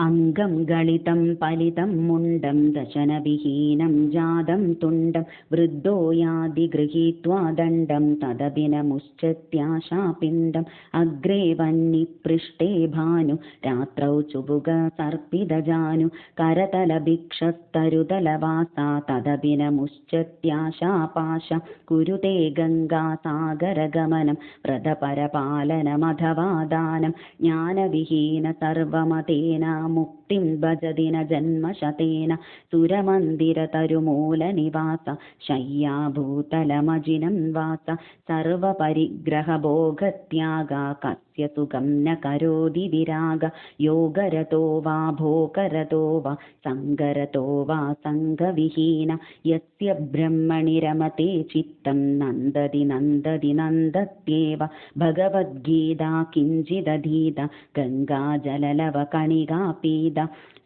अङ्गं गलितं पलितं मुण्डं दशनविहीनं जातं तुण्डं वृद्धो यादि गृहीत्वा दण्डं तदपि न मुश्चत्याशापिण्डम् अग्रे वह्निपृष्ठे भानु रात्रौ चुबुगसर्पितजानु करतलभिक्षस्तरुतलवासा तदपि न मुश्चत्याशापाश कुरुते गङ्गासागरगमनं व्रतपरपालनमथवा दानं ज्ञानविहीन सर्वमतेन मुक्तिं भजति न जन्मशतेन सुरमन्दिरतरुमूलनिवास शय्याभूतलमजिनं वास सर्वपरिग्रहभोगत्यागा कस्य सुखं न करोति विराग योगरतो वा भोगरतो वा सङ्गरतो वा सङ्गविहीन यस्य ब्रह्मणि रमते चित्तं नन्दति नन्दति नन्दत्येव भगवद्गीता किञ्चिदधीत गङ्गाजललवकणिकापीद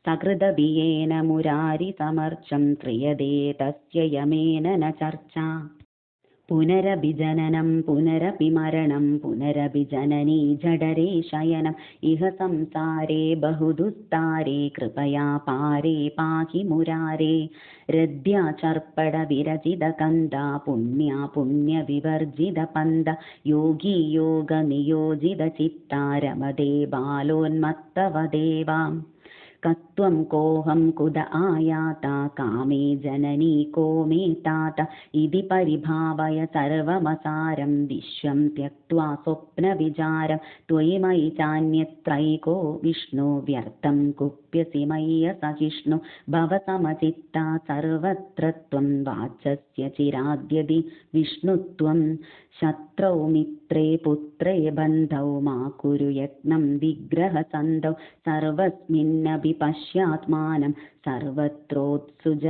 सकृदभियेन मुरारिसमर्चं क्रियते तस्य यमेन न चर्चा पुनरभिजननं पुनरपि मरणं पुनरपि जननी जडरे शयनम् इह संसारे बहुदुस्तारे कृपया पारे पाहि मुरारे हृद्या चर्पणविरचितकन्दा पुण्या पुण्यविवर्जितपन्द योगी योगनियोजितचित्ता रमते बालोन्मत्तवदेवाम् कत्वं कोऽहं कुत आयाता कामे जननी को मे तात इति परिभावय सर्वमसारं विश्वं त्यक्त्वा स्वप्नविचारं त्वयि मयि चान्यत्रैको विष्णु व्यर्थं कुप्यसि मय्य सहिष्णु भवसमचित्ता सर्वत्र त्वं वाचस्य चिराद्यदि विष्णुत्वं शत्रौ मित्रे पुत्रे बन्धौ मा कुरु यत्नं विग्रहसन्धौ सर्वस्मिन्नपि पश्यात्मानं सर्वत्रोत्सुज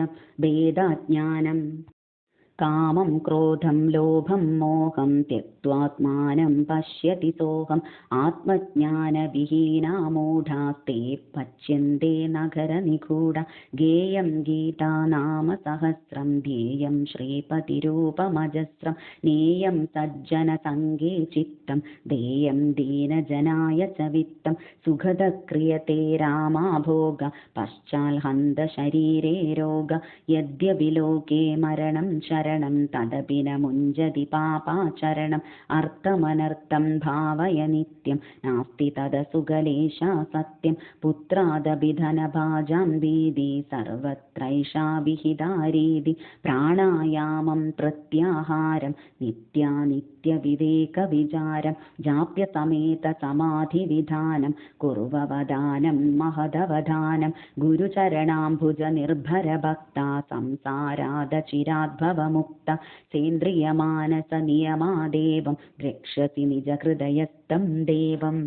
भेदाज्ञानम् कामं क्रोधं लोभं मोहं त्यक्त्वात्मानं पश्यति सोऽहम् आत्मज्ञानविहीना मूढास्ते पच्यन्ते नगरनिगूढा गेयं गीता नाम सहस्रं ध्येयं श्रीपतिरूपमजस्रं नेयं सज्जनसङ्गे चित्तं देयं दीनजनाय च वित्तं सुखदक्रियते रामाभोग पश्चाल्हन्त शरीरे रोग यद्यपि लोके मरणं तदपि न मुञ्जति पापाचरणम् अर्थमनर्थं भावय नित्यं नास्ति तदसुगलेशा सत्यं पुत्रादपि धनभाजां भीति सर्वत्रैषा विहितारीति प्राणायामं प्रत्याहारं नित्यानित्यविवेकविचारं जाप्यसमेतसमाधिविधानं कुर्ववदानं महदवधानं गुरुचरणाम्बुजनिर्भरभक्ता संसारादचिराद्भव मुक्त सेन्द्रियमानसनियमादेवं रक्षसि निजहृदयस्थं देवम्।